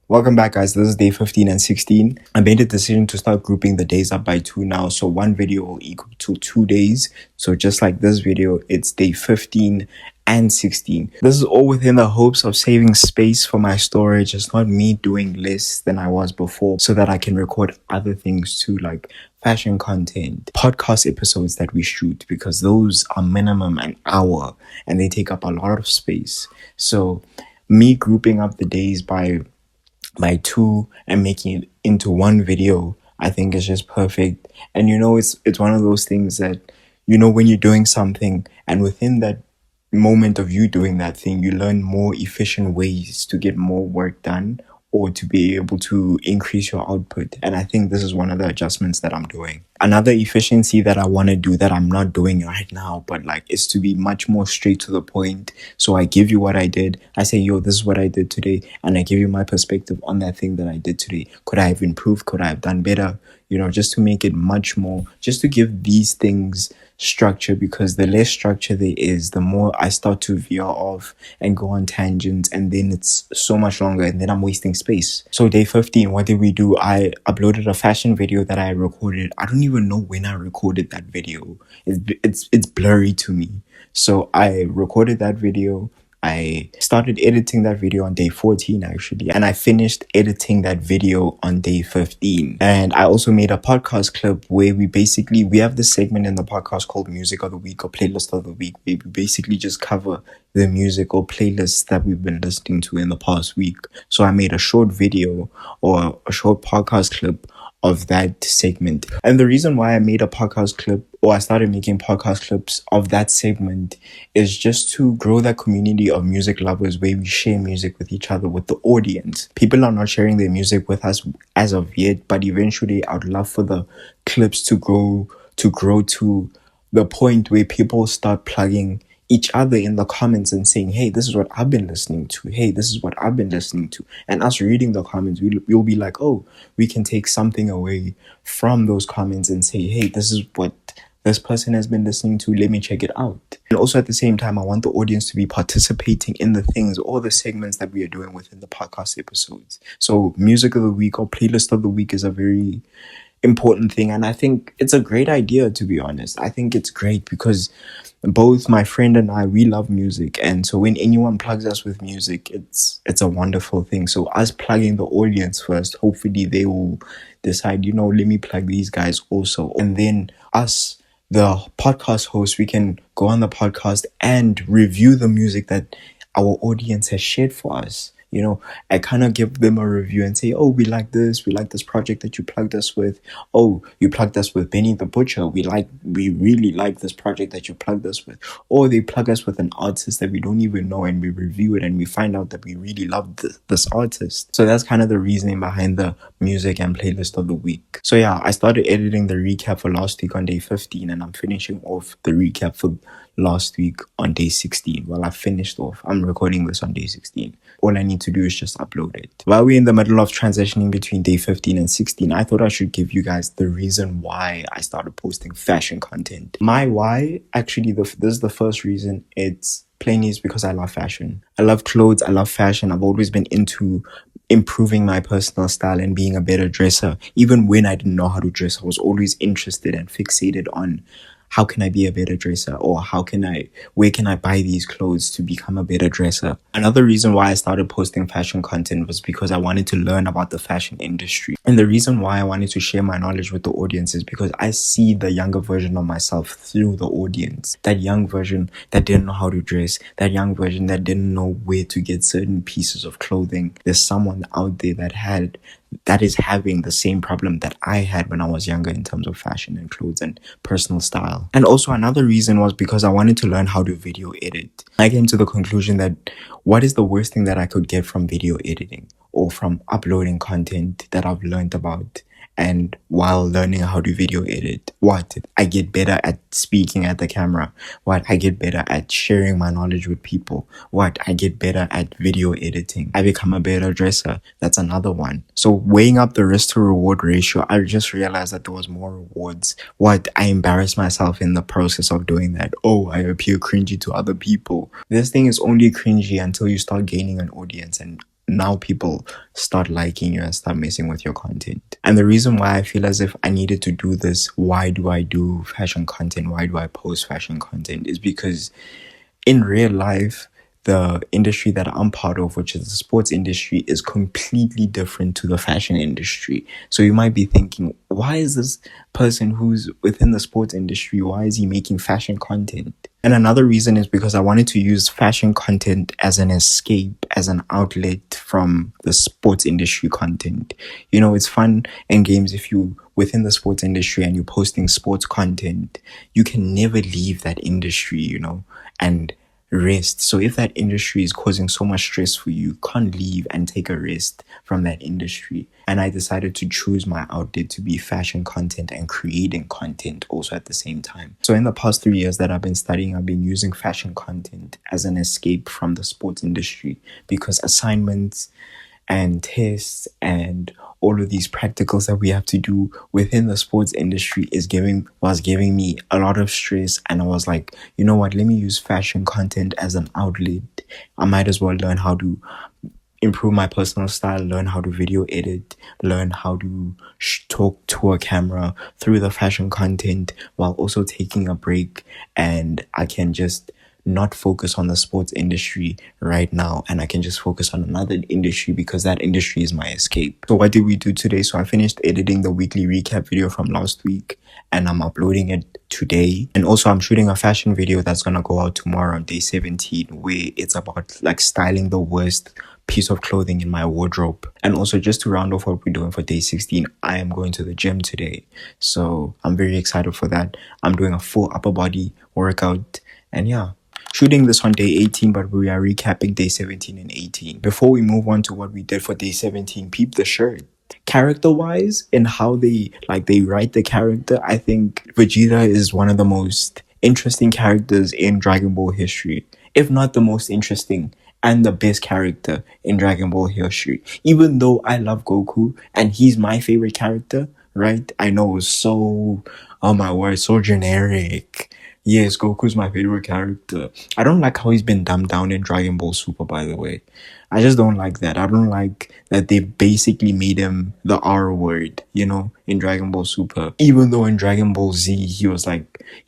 Welcome back, guys. This is day 15 and 16. I made a decision to start grouping the days up by 2 now. So one video will equal to 2 days. So just like this video, it's day 15 and 16. This is all within the hopes of saving space for my storage. It's not me doing less than I was before so that I can record other things too, like fashion content, podcast episodes that we shoot, because those are minimum an hour and they take up a lot of space. So me grouping up the days by two and making it into one video, I think is just perfect. And it's one of those things that, when you're doing something and within that moment of you doing that thing, you learn more efficient ways to get more work done or to be able to increase your output. And I think this is one of the adjustments that I'm doing. Another efficiency that I want to do that I'm not doing right now, but is to be much more straight to the point. So I give you what I did. I say, yo, this is what I did today. And I give you my perspective on that thing that I did today. Could I have improved? Could I have done better? Just to make it much more, just to give these things structure, because the less structure there is, the more I start to veer off and go on tangents, and then it's so much longer and then I'm wasting space. So day 15, what did we do? I uploaded a fashion video that I recorded. I don't even know when I recorded that video. It's blurry to me. So I recorded that video. I started editing that video on day 14 actually, and I finished editing that video on day 15. And I also made a podcast clip where we have this segment in the podcast called Music of the Week or Playlist of the Week, where we basically just cover the music or playlists that we've been listening to in the past week. So I made a short video or a short podcast clip of that segment. And the reason why I made a podcast clip, or I started making podcast clips of that segment, is just to grow that community of music lovers where we share music with each other, with the audience. People are not sharing their music with us as of yet, but eventually I would love for the clips to grow to the point where people start plugging each other in the comments and saying, hey, this is what I've been listening to. Hey, this is what I've been listening to. And us reading the comments, we'll be like, oh, we can take something away from those comments and say, hey, this is what this person has been listening to. Let me check it out. And also at the same time, I want the audience to be participating in the things, all the segments that we are doing within the podcast episodes. So Music of the Week or Playlist of the Week is a very important thing, and I think it's a great idea, to be honest. I think it's great because both my friend and I, we love music, and so when anyone plugs us with music, it's a wonderful thing. So us plugging the audience first, hopefully they will decide, let me plug these guys also, and then us, the podcast hosts, we can go on the podcast and review the music that our audience has shared for us. I kind of give them a review and say, oh, we like this project that you plugged us with. Oh, you plugged us with Benny the Butcher. We really like this project that you plugged us with. Or they plug us with an artist that we don't even know, and we review it and we find out that we really love this artist. So that's kind of the reasoning behind the music and playlist of the week. So yeah, I started editing the recap for last week on day 15, and I'm finishing off the recap for last week on day 16. Well, I finished off. I'm recording this on day 16. All I need to do is just upload it. While we're in the middle of transitioning between day 15 and 16, I thought I should give you guys the reason why I started posting fashion content. My why, actually, this is the first reason. It's plainly is because I love fashion. I love clothes. I love fashion. I've always been into improving my personal style and being a better dresser. Even when I didn't know how to dress, I was always interested and fixated on how can I be a better dresser, or where can I buy these clothes to become a better dresser? Another reason why I started posting fashion content was because I wanted to learn about the fashion industry. And the reason why I wanted to share my knowledge with the audience is because I see the younger version of myself through the audience. That young version that didn't know how to dress, that young version that didn't know where to get certain pieces of clothing. There's someone out there that is having the same problem that I had when I was younger in terms of fashion and clothes and personal style. And also another reason was because I wanted to learn how to video edit. I came to the conclusion that what is the worst thing that I could get from video editing or from uploading content that I've learned about? And while learning how to video edit, what? I get better at speaking at the camera. What? I get better at sharing my knowledge with people. What? I get better at video editing. I become a better dresser. That's another one. So weighing up the risk to reward ratio, I just realized that there was more rewards. What? I embarrassed myself in the process of doing that. Oh, I appear cringy to other people. This thing is only cringy until you start gaining an audience, and now people start liking you and start messing with your content. And the reason why I feel as if I needed to do this, why do I do fashion content? Why do I post fashion content? Is because in real life, the industry that I'm part of, which is the sports industry, is completely different to the fashion industry. So you might be thinking, why is this person who's within the sports industry, why is he making fashion content? And another reason is because I wanted to use fashion content as an escape, as an outlet from the sports industry content. You know, it's fun and games if you within the sports industry and you're posting sports content. You can never leave that industry, you know, and rest. So if that industry is causing so much stress for you, you can't leave and take a rest from that industry. And I decided to choose my outlet to be fashion content and creating content also at the same time. So in the past 3 years that I've been studying, I've been using fashion content as an escape from the sports industry because assignments and tests and all of these practicals that we have to do within the sports industry was giving me a lot of stress. And I was like, you know what, let me use fashion content as an outlet. I might as well learn how to improve my personal style, learn how to video edit, learn how to talk to a camera through the fashion content while also taking a break. And I can just not focus on the sports industry right now, and I can just focus on another industry because that industry is my escape. So what did we do today? So I finished editing the weekly recap video from last week and I'm uploading it today. And also I'm shooting a fashion video that's gonna go out tomorrow on day 17, where it's about like styling the worst piece of clothing in my wardrobe. And also, just to round off what we're doing for day 16, I am going to the gym today, so I'm very excited for that. I'm doing a full upper body workout, and yeah, shooting this on day 18, but we are recapping day 17 and 18. Before we move on to what we did for day 17, peep the shirt. Character wise, and how they write the character, I think Vegeta is one of the most interesting characters in Dragon Ball history, if not the most interesting and the best character in Dragon Ball history. Even though I love Goku and he's my favorite character, right? I know it's so, oh my word, so generic. Yes, Goku's my favorite character. I don't like how he's been dumbed down in Dragon Ball Super, by the way. I just don't like that. I don't like that they basically made him the R word, you know, in Dragon Ball Super. Even though in Dragon Ball Z, he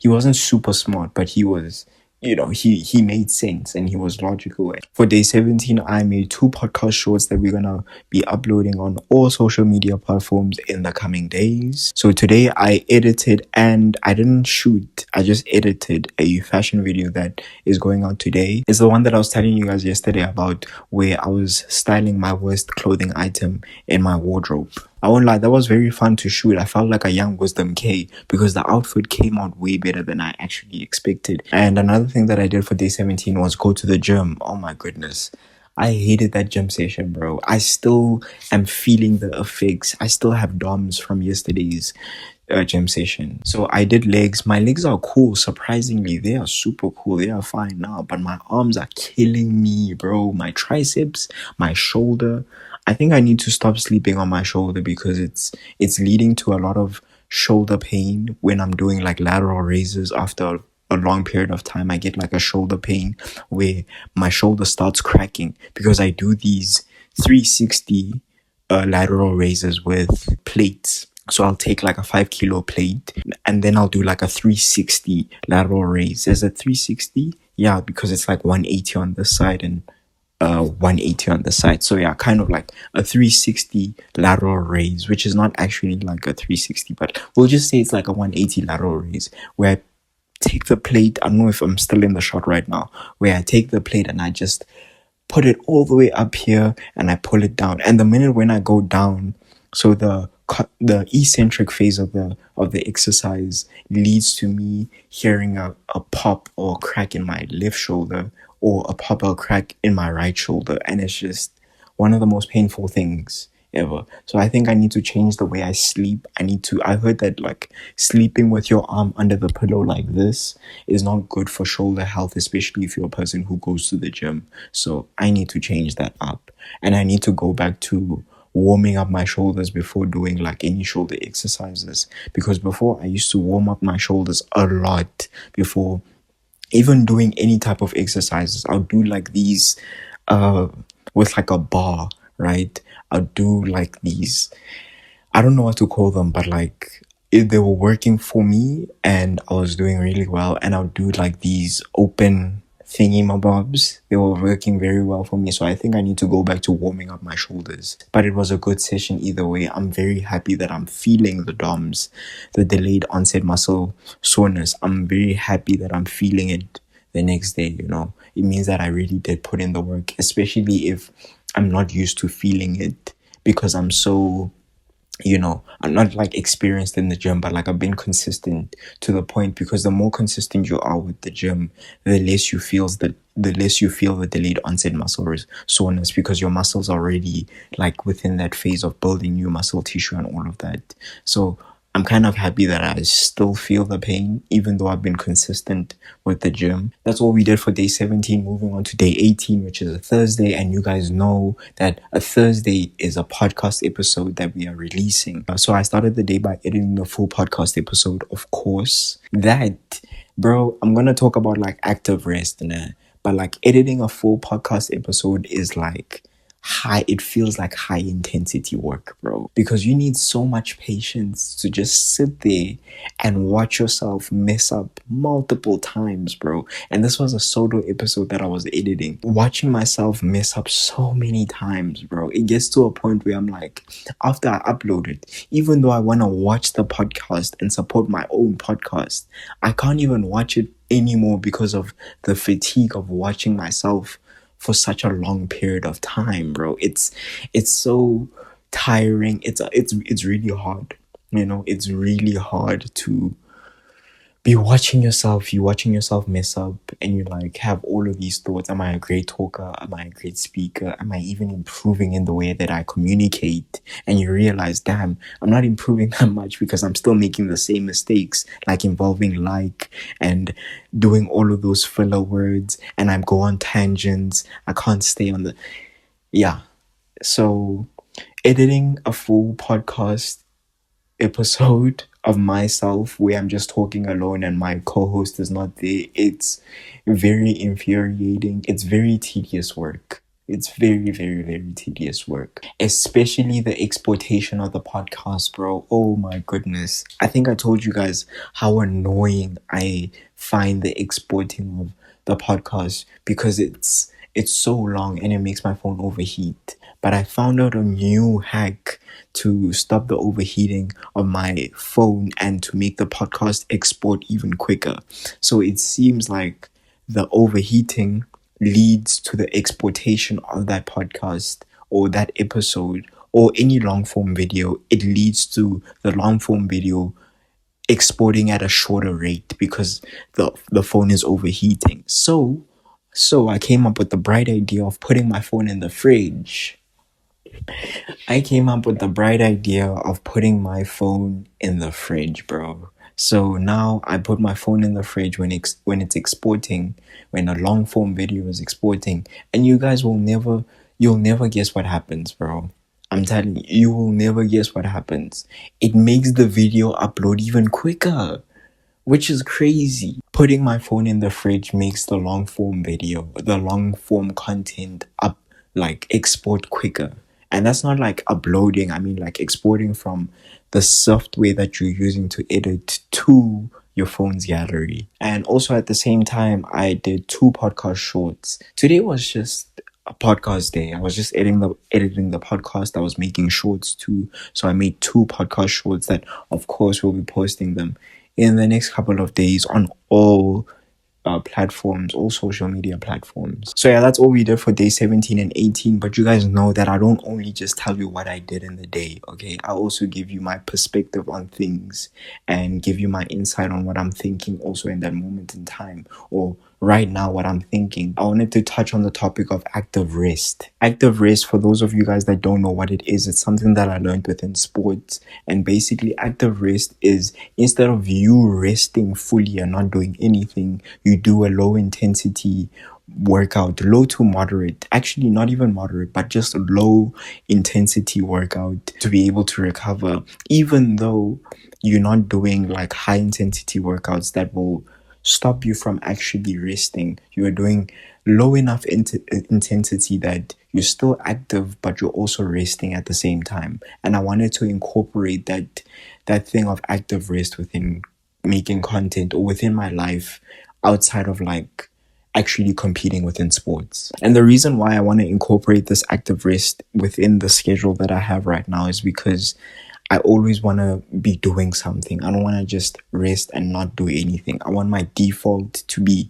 wasn't super smart, but he was, you know, he made sense and he was logical. For day 17, I made 2 podcast shorts that we're gonna be uploading on all social media platforms in the coming days. So today I edited, and I didn't shoot, I just edited a fashion video that is going out today. It's the one that I was telling you guys yesterday about, where I was styling my worst clothing item in my wardrobe. I won't lie, that was very fun to shoot. I felt like a young Wisdom K because the outfit came out way better than I actually expected. And another thing that I did for day 17 was go to the gym. Oh my goodness. I hated that gym session, bro. I still am feeling the effects. I still have DOMs from yesterday's gym session. So I did legs. My legs are cool. Surprisingly, they are super cool. They are fine now. But my arms are killing me, bro. My triceps, my shoulder. I think I need to stop sleeping on my shoulder because it's leading to a lot of shoulder pain when I'm doing like lateral raises. After a long period of time, I get like a shoulder pain where my shoulder starts cracking because I do these 360 lateral raises with plates. So I'll take like a 5 kilo plate and then I'll do like a 360 lateral raise. Is it 360? Yeah, because it's like 180 on this side and 180 on the side. So yeah, kind of like a 360 lateral raise, which is not actually like a 360, but we'll just say it's like a 180 lateral raise, where I take the plate. I don't know if I'm still in the shot right now, where I take the plate and I just put it all the way up here and I pull it down. And the minute when I go down, so the eccentric phase of the exercise leads to me hearing a pop or crack in my left shoulder, or a pop or crack in my right shoulder, and it's just one of the most painful things ever. So I think I need to change the way I sleep. I heard that like sleeping with your arm under the pillow like this is not good for shoulder health, especially if you're a person who goes to the gym. So I need to change that up, and I need to go back to warming up my shoulders before doing like any shoulder exercises, because before I used to warm up my shoulders a lot before even doing any type of exercises. I'll do like these with like a bar, right? I'll do like these, I don't know what to call them, but like they were working for me and I was doing really well. And I'll do like these open thingy mabobs. They were working very well for me. So I think I need to go back to warming up my shoulders. But it was a good session either way. I'm very happy that I'm feeling the DOMS, the delayed onset muscle soreness. I'm very happy that I'm feeling it the next day, you know. It means that I really did put in the work, especially if I'm not used to feeling it because I'm so, you know, I'm not like experienced in the gym, but like I've been consistent to the point, because the more consistent you are with the gym, the less you feel the delayed onset soreness, because your muscles are already like within that phase of building new muscle tissue and all of that. So I'm kind of happy that I still feel the pain, even though I've been consistent with the gym. That's all we did for day 17. Moving on to day 18, which is a Thursday. And you guys know that a Thursday is a podcast episode that we are releasing. So I started the day by editing the full podcast episode, of course. Bro, I'm going to talk about like active rest, but like editing a full podcast episode is like it feels like high intensity work, bro, because you need so much patience to just sit there and watch yourself mess up multiple times, bro. And this was a solo episode that I was editing. Watching myself mess up so many times, bro, it gets to a point where I'm like, after I upload it, even though I want to watch the podcast and support my own podcast, I can't even watch it anymore because of the fatigue of watching myself for such a long period of time, bro. It's so tiring. It's really hard. You know, it's really hard to be watching yourself mess up, and you like have all of these thoughts. Am I a great talker? Am I a great speaker? Am I even improving in the way that I communicate? And you realize, damn, I'm not improving that much because I'm still making the same mistakes, like involving like and doing all of those filler words, and I go on tangents. I can't stay on the yeah. So editing a full podcast episode of myself where I'm just talking alone and my co-host is not there, it's very infuriating. It's very tedious work. It's very, very, very tedious work. Especially the exportation of the podcast, bro. Oh my goodness. I think I told you guys how annoying I find the exporting of the podcast, because it's so long and it makes my phone overheat. But I found out a new hack to stop the overheating of my phone and to make the podcast export even quicker. So it seems like the overheating leads to the exportation of that podcast or that episode or any long form video. It leads to the long form video exporting at a shorter rate because the phone is overheating. So I came up with the bright idea of putting my phone in the fridge. I came up with the bright idea of putting my phone in the fridge, bro. So now I put my phone in the fridge when it's exporting, when a long form video is exporting, and you guys you'll never guess what happens, bro. I'm telling you, you will never guess what happens. It makes the video upload even quicker, which is crazy. Putting my phone in the fridge makes the long form content export quicker. And that's not like uploading, I mean like exporting from the software that you're using to edit to your phone's gallery. And also at the same time, I did 2 podcast shorts. Today was just a podcast day. I was just editing the podcast. I was making shorts too. So I made 2 podcast shorts that of course we'll be posting them in the next couple of days on all platforms, all social media platforms. So yeah, that's all we did for day 17 and 18. But you guys know that I don't only just tell you what I did in the day, okay? I also give you my perspective on things and give you my insight on what I'm thinking also in that moment in time, or right now what I'm thinking. I wanted to touch on the topic of active rest. Active rest, for those of you guys that don't know what it is, it's something that I learned within sports. And basically active rest is, instead of you resting fully and not doing anything, you do a low intensity workout, low to moderate, actually not even moderate, but just a low intensity workout to be able to recover, even though you're not doing like high intensity workouts that will stop you from actually resting. You are doing low enough intensity that you're still active, but you're also resting at the same time. And I wanted to incorporate that thing of active rest within making content or within my life outside of like actually competing within sports. And the reason why I want to incorporate this active rest within the schedule that I have right now is because I always want to be doing something. I don't want to just rest and not do anything. I want my default to be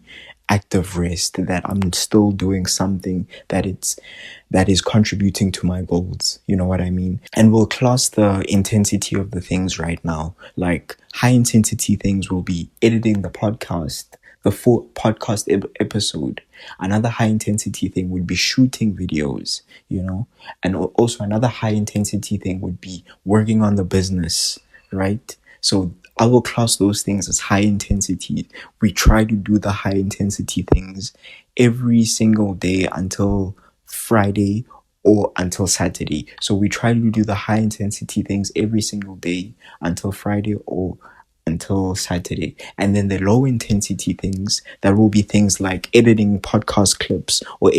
active rest, that I'm still doing something that is contributing to my goals. You know what I mean? And we'll class the intensity of the things right now. Like high intensity things will be editing the podcast, the full podcast episode. Another high intensity thing would be shooting videos, you know, and also another high intensity thing would be working on the business, right? So I will class those things as high intensity. We try to do the high intensity things every single day until Friday or until Saturday. So we try to do the high intensity things every single day until Friday or until Saturday. And then the low intensity things, that will be things like editing podcast clips or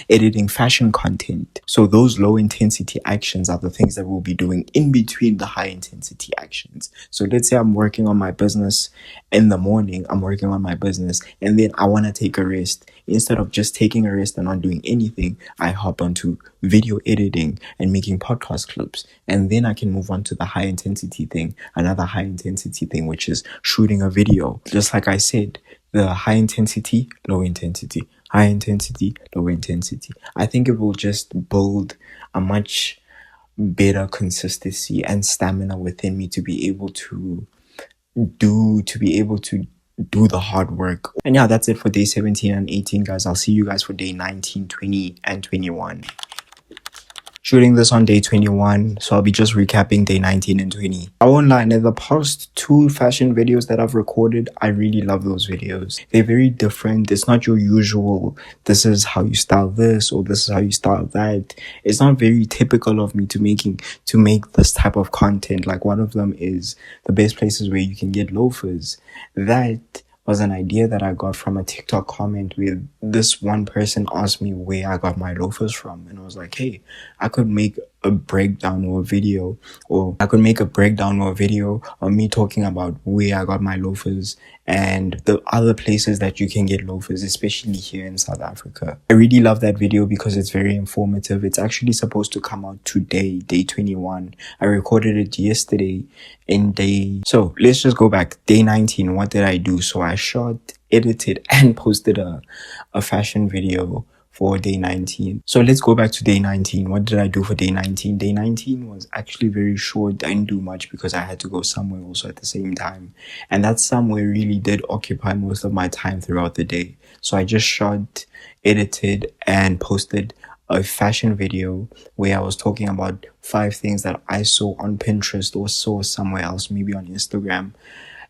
editing fashion content. So those low intensity actions are the things that we'll be doing in between the high intensity actions. So let's say I'm working on my business in the morning, I'm working on my business, and then I want to take a rest. Instead of just taking a rest and not doing anything, I hop onto video editing and making podcast clips. And then I can move on to the high intensity thing, another high intensity thing, which is shooting a video. Just like I said, the high intensity, low intensity, high intensity, low intensity. I think it will just build a much better consistency and stamina within me to be able to do the hard work. And yeah, that's it for day 17 and 18, guys. I'll see you guys for day 19, 20, and 21. Shooting this on day 21, so I'll be just recapping day 19 and 20. I won't lie, the past 2 fashion videos that I've recorded, I really love those videos. They're very different. It's not your usual, this is how you style this, or this is how you style that. It's not very typical of me to make this type of content. Like one of them is the best places where you can get loafers. That was an idea that I got from a TikTok comment where this one person asked me where I got my loafers from. And I was like, hey, I could make a breakdown or a video of me talking about where I got my loafers and the other places that you can get loafers, especially here in South Africa. I really love that video because it's very informative. It's actually supposed to come out today, day 21. I recorded it yesterday so let's just go back. Day 19, what did I do? So I shot, edited, and posted a fashion video for day 19. So let's go back to day 19. What did I do for day 19? Day 19 was actually very short. I didn't do much because I had to go somewhere also at the same time. And that somewhere really did occupy most of my time throughout the day. So I just shot, edited, and posted a fashion video where I was talking about 5 things that I saw on Pinterest or saw somewhere else, maybe on Instagram,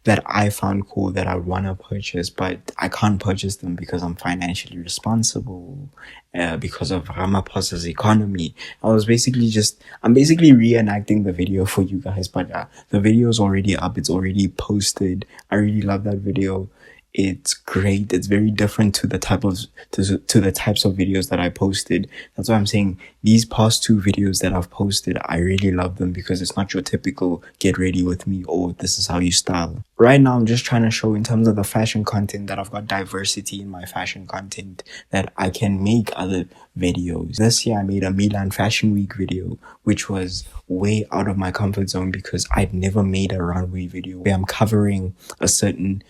that I found cool that I would want to purchase, but I can't purchase them because I'm financially responsible, because of Ramaphosa's economy. I'm basically reenacting the video for you guys, but the video is already up. It's already posted. I really love that video. It's great. It's very different to the types of videos that I posted. That's why I'm saying these past 2 videos that I've posted, I really love them because it's not your typical get ready with me or this is how you style. Right now, I'm just trying to show in terms of the fashion content that I've got diversity in my fashion content, that I can make other videos. This year, I made a Milan Fashion Week video, which was way out of my comfort zone because I'd never made a runway video where I'm covering a certain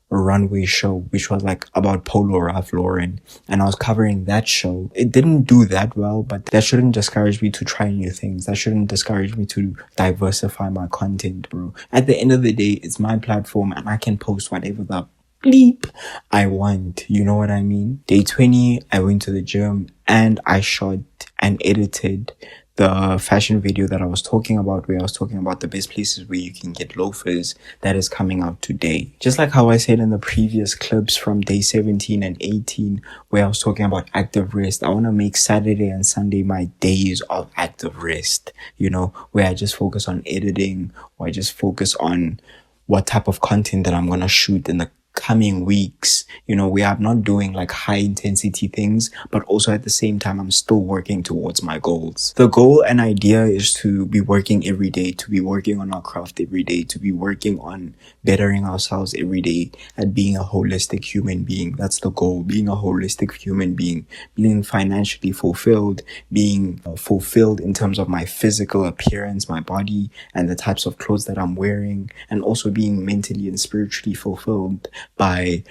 runway show, which was like about Polo Ralph Lauren, and I was covering that show. It didn't do that well, but that shouldn't discourage me to try new things. That shouldn't discourage me to diversify my content, bro. At the end of the day, it's my platform and I can post whatever the bleep I want. You know what I mean? Day 20, I went to the gym and I shot and edited the fashion video that I was talking about, where I was talking about the best places where you can get loafers, that is coming out today. Just like how I said in the previous clips from day 17 and 18, where I was talking about active rest, I want to make Saturday and Sunday my days of active rest, you know, where I just focus on editing, or I just focus on what type of content that I'm going to shoot in the coming weeks, where I'm not doing like high intensity things, but also at the same time, I'm still working towards my goals. The goal and idea is to be working every day, to be working on our craft every day, to be working on bettering ourselves every day, at being a holistic human being. That's the goal, being a holistic human being, being financially fulfilled, being fulfilled in terms of my physical appearance, my body, and the types of clothes that I'm wearing, and also being mentally and spiritually fulfilled by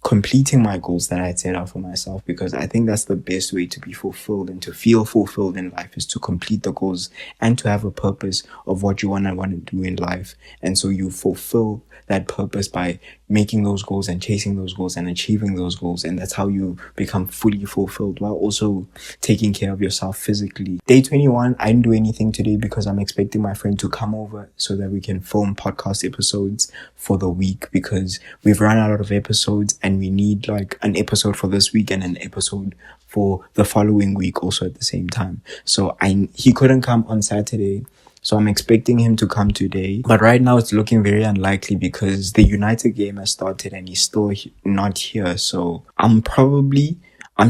completing my goals that I had set out for myself, because I think that's the best way to be fulfilled and to feel fulfilled in life, is to complete the goals and to have a purpose of what you want to do in life. And so you fulfill that purpose by making those goals and chasing those goals and achieving those goals. And that's how you become fully fulfilled, while also taking care of yourself physically. Day 21, I didn't do anything today because I'm expecting my friend to come over so that we can film podcast episodes for the week, because we've run out of episodes and we need like an episode for this week and an episode for the following week also at the same time. So he couldn't come on Saturday, so I'm expecting him to come today. But right now it's looking very unlikely because the United game has started and he's still not here. So I'm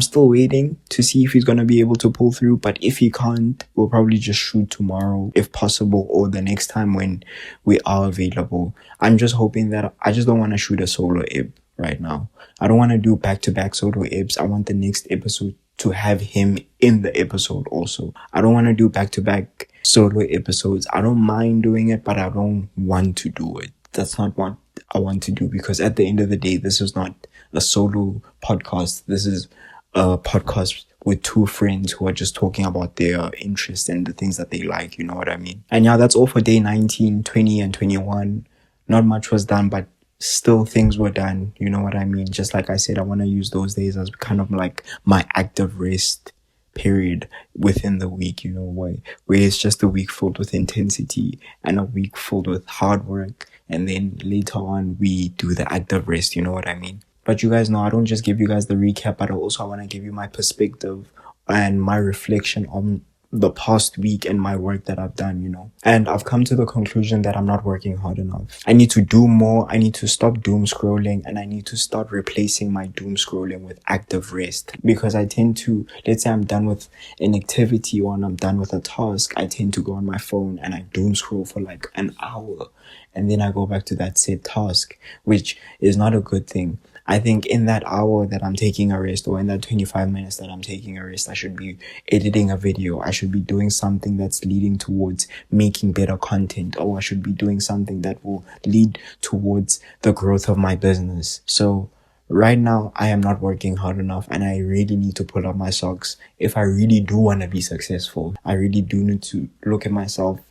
still waiting to see if he's going to be able to pull through. But if he can't, we'll probably just shoot tomorrow if possible, or the next time when we are available. I'm just hoping that I just don't want to shoot a solo ep right now. I don't want to do back-to-back solo eps. I want the next episode to have him in the episode also. I don't want to do back-to-back solo episodes. I don't mind doing it, but I don't want to do it. That's not what I want to do, because at the end of the day, this is not a solo podcast. This is a podcast with two friends who are just talking about their interests and the things that they like, you know what I mean? And yeah, that's all for day 19, 20, and 21. Not much was done, but still things were done, you know what I mean? Just like I said, I want to use those days as kind of like my active rest period within the week, where it's just a week filled with intensity and a week filled with hard work, and then later on we do the active rest, you know what I mean? But you guys know, I don't just give you guys the recap, but also I want to give you my perspective and my reflection on the past week and my work that I've done, And I've come to the conclusion that I'm not working hard enough. I need to do more. I need to stop doom scrolling, and I need to start replacing my doom scrolling with active rest, because I tend to, let's say I'm done with an activity or I'm done with a task, I tend to go on my phone and I doom scroll for like an hour, and then I go back to that said task, which is not a good thing. I think in that hour that I'm taking a rest, or in that 25 minutes that I'm taking a rest, I should be editing a video. I should be doing something that's leading towards making better content, or I should be doing something that will lead towards the growth of my business. So right now, I am not working hard enough, and I really need to pull up my socks. If I really do want to be successful, I really do need to look at myself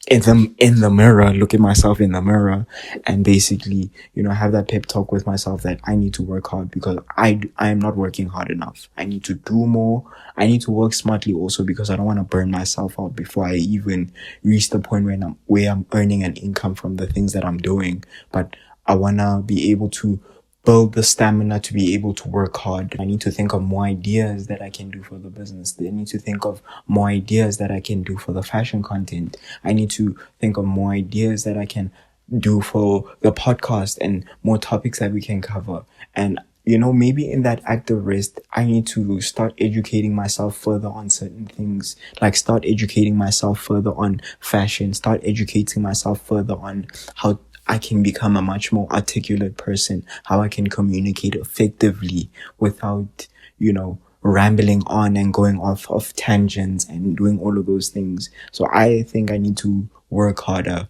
in the mirror, look at myself in the mirror, and basically, have that pep talk with myself that I need to work hard, because I am not working hard enough. I need to do more. I need to work smartly also, because I don't want to burn myself out before I even reach the point where I'm earning an income from the things that I'm doing. But I want to be able to build the stamina to be able to work hard. I need to think of more ideas that I can do for the business. I need to think of more ideas that I can do for the fashion content. I need to think of more ideas that I can do for the podcast and more topics that we can cover. And maybe in that active rest, I need to start educating myself further on certain things, like start educating myself further on fashion, start educating myself further on how I can become a much more articulate person, how I can communicate effectively without, rambling on and going off of tangents and doing all of those things. So I think I need to work harder.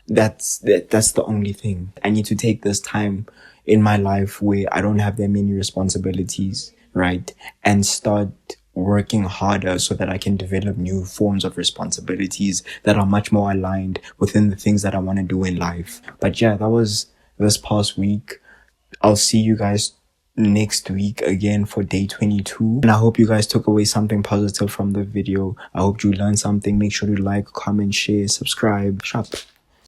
That's the only thing. I need to take this time in my life where I don't have that many responsibilities, right? And start working harder so that I can develop new forms of responsibilities that are much more aligned within the things that I want to do in life. But yeah, that was this past week. I'll see you guys next week again for day 22. And I hope you guys took away something positive from the video. I hope you learned something. Make sure to like, comment, share, subscribe. Shop.